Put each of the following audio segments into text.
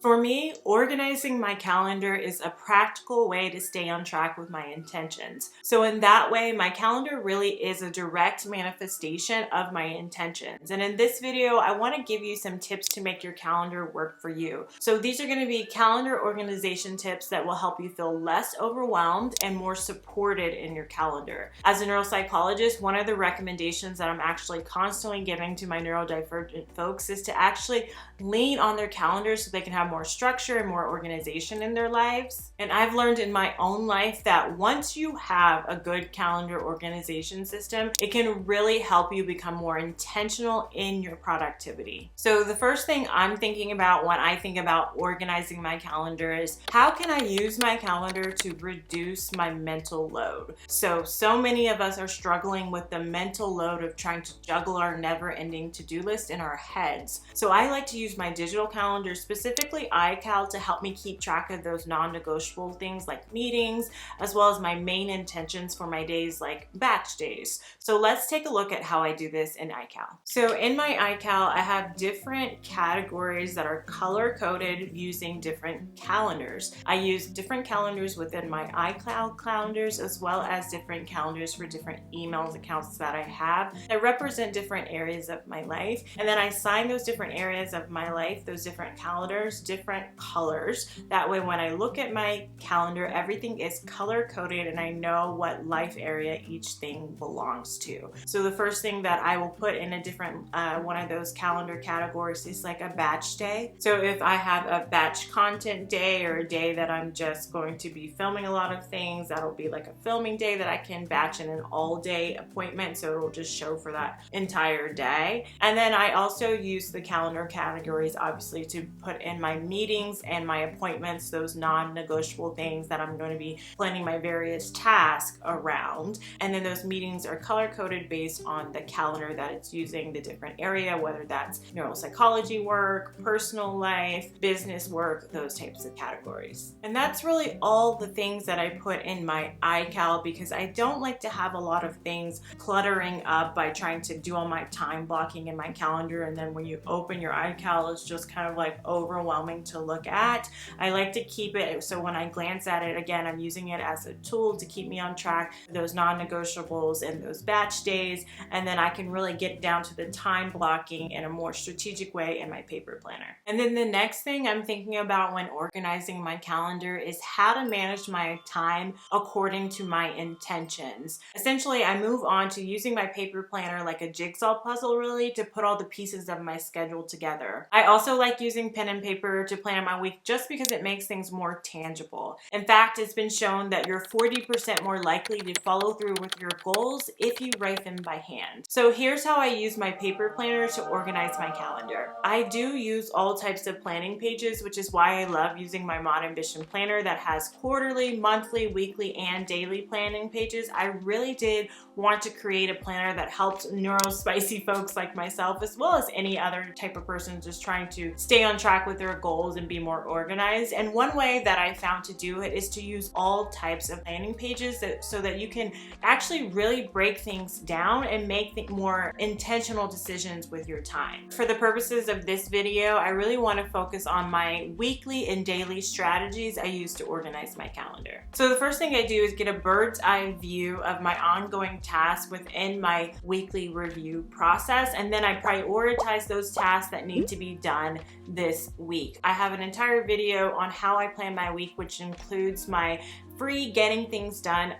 For me, organizing my calendar is a practical way to stay on track with my intentions. So in that way, my calendar really is a direct manifestation of my intentions. And in this video, I want to give you some tips to make your calendar work for you. So these are going to be calendar organization tips that will help you feel less overwhelmed and more supported in your calendar. As a neuropsychologist, one of the recommendations that I'm actually constantly giving to my neurodivergent folks is to actually lean on their calendars so they can have more structure and more organization in their lives. And I've learned in my own life that once you have a good calendar organization system, it can really help you become more intentional in your productivity. So the first thing I'm thinking about when I think about organizing my calendar is how can I use my calendar to reduce my mental load? So many of us are struggling with the mental load of trying to juggle our never-ending to-do list in our heads. So I like to use my digital calendar, specifically iCal, to help me keep track of those non-negotiable things like meetings, as well as my main intentions for my days like batch days. So let's take a look at how I do this in iCal. So in my iCal, I have different categories that are color-coded using different calendars. I use different calendars within my iCloud calendars, as well as different calendars for different emails accounts that I have that represent different areas of my life. And then I assign those different areas of my life, those different calendars, different colors. That way when I look at my calendar, everything is color coded and I know what life area each thing belongs to. So the first thing that I will put in a different one of those calendar categories is like a batch day. So if I have a batch content day or a day that I'm just going to be filming a lot of things, that'll be like a filming day that I can batch in an all-day appointment, so it'll just show for that entire day. And then I also use the calendar categories obviously to put in my meetings and my appointments, those non-negotiable things that I'm going to be planning my various tasks around. And then those meetings are color-coded based on the calendar that it's using, the different area, whether that's neuropsychology work, personal life, business work, those types of categories. And that's really all the things that I put in my iCal, because I don't like to have a lot of things cluttering up by trying to do all my time blocking in my calendar, and then when you open your iCal, it's just kind of like overwhelming to look at. I like to keep it so when I glance at it, again, I'm using it as a tool to keep me on track, those non-negotiables and those batch days, and then I can really get down to the time blocking in a more strategic way in my paper planner. And then the next thing I'm thinking about when organizing my calendar is how to manage my time according to my intentions. Essentially, I move on to using my paper planner like a jigsaw puzzle, really, to put all the pieces of my schedule together. I also like using pen and paper to plan my week just because it makes things more tangible. In fact, it's been shown that you're 40% more likely to follow through with your goals if you write them by hand. So here's how I use my paper planner to organize my calendar. I do use all types of planning pages, which is why I love using my Mod Ambition planner that has quarterly, monthly, weekly, and daily planning pages. I really did want to create a planner that helps neurospicy folks like myself, as well as any other type of person just trying to stay on track with their goals and be more organized. And one way that I found to do it is to use all types of planning pages so that you can actually really break things down and make more intentional decisions with your time. For the purposes of this video, I really want to focus on my weekly and daily strategies I use to organize my calendar. So the first thing I do is get a bird's eye view of my ongoing tasks within my weekly review process, and then I prioritize those tasks that need to be done this week. I have an entire video on how I plan my week, which includes my free getting things done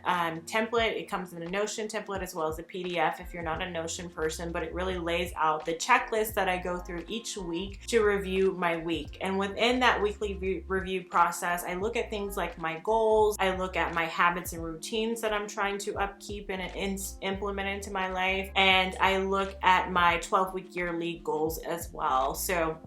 template. It comes in a Notion template as well as a PDF if you're not a Notion person, but it really lays out the checklist that I go through each week to review my week. And within that weekly review process, I look at things like my goals, I look at my habits and routines that I'm trying to upkeep and implement into my life, and I look at my 12-week yearly goals as well.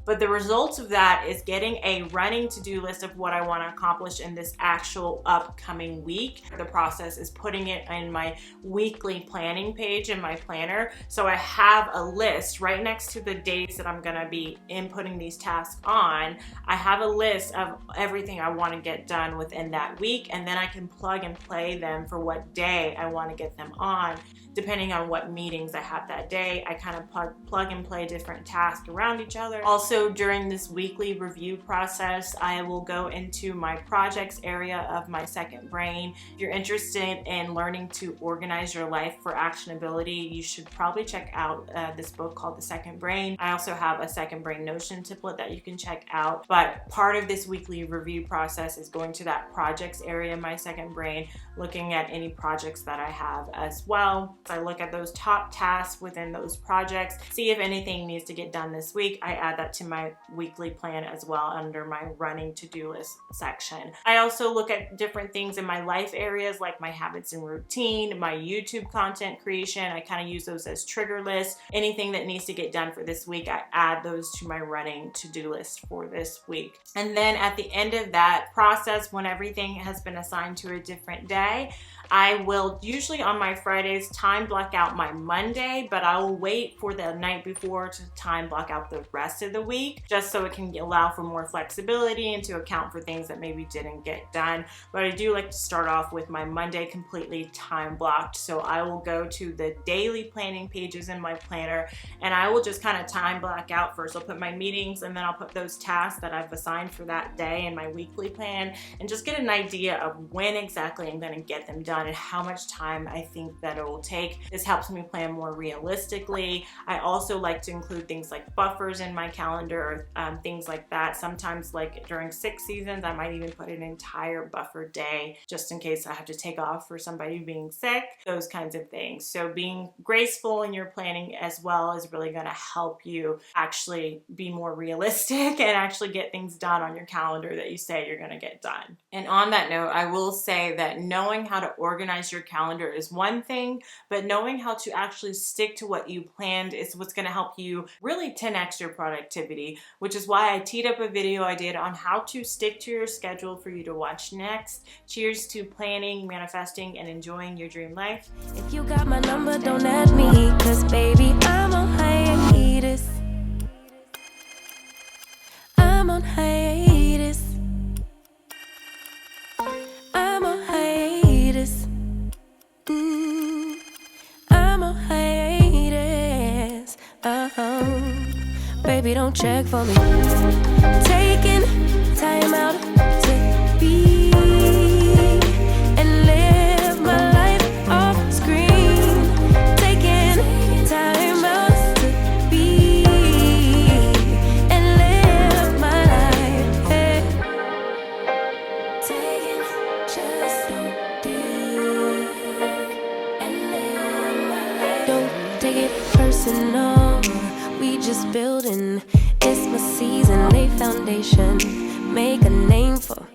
But the results of that is getting a running to-do list of what I want to accomplish in this actual upcoming coming week. The process is putting it in my weekly planning page in my planner. So I have a list right next to the days that I'm gonna be inputting these tasks on. I have a list of everything I want to get done within that week, and then I can plug and play them for what day I want to get them on. Depending on what meetings I have that day, I kind of plug and play different tasks around each other. Also, during this weekly review process, I will go into my projects area of my second brain. If you're interested in learning to organize your life for actionability, you should probably check out this book called The Second Brain. I also have a Second Brain Notion template that you can check out. But part of this weekly review process is going to that projects area in my second brain, looking at any projects that I have as well. So I look at those top tasks within those projects, see if anything needs to get done this week. I add that to my weekly plan as well under my running to-do list section. I also look at different things in my life areas like my habits and routine, my YouTube content creation. I kind of use those as trigger lists. Anything that needs to get done for this week, I add those to my running to-do list for this week. And then at the end of that process, when everything has been assigned to a different day, I will usually on my Fridays time block out my Monday, but I will wait for the night before to time block out the rest of the week, just so it can allow for more flexibility and to account for things that maybe didn't get done. But I do like to start off with my Monday completely time blocked. So I will go to the daily planning pages in my planner, and I will just kind of time block out first. I'll put my meetings, and then I'll put those tasks that I've assigned for that day in my weekly plan, and just get an idea of when exactly I'm going to get them done and how much time I think that it will take. This helps me plan more realistically. I also like to include things like buffers in my calendar, or things like that. Sometimes, like during 6 seasons, I might even put an entire buffer day just in case I have to take off for somebody being sick, those kinds of things. So being graceful in your planning as well is really going to help you actually be more realistic and actually get things done on your calendar that you say you're going to get done. And on that note, I will say that knowing how to organize your calendar is one thing, but knowing how to actually stick to what you planned is what's going to help you really 10x your productivity, which is why I teed up a video I did on how to stick to your schedule for you to watch next. Cheers to planning, manifesting, and enjoying your dream life. If you got my number, don't add me, cause baby, I'm on hiatus. I'm on hiatus. I'm on hiatus. I'm on hiatus. Baby, don't check for me. Taking time out to be and live my life off screen. Taking time out to be and live my life. Hey. Taking just to be and live my life. Don't take it personal. We just building. It's my season, lay foundation, make a name for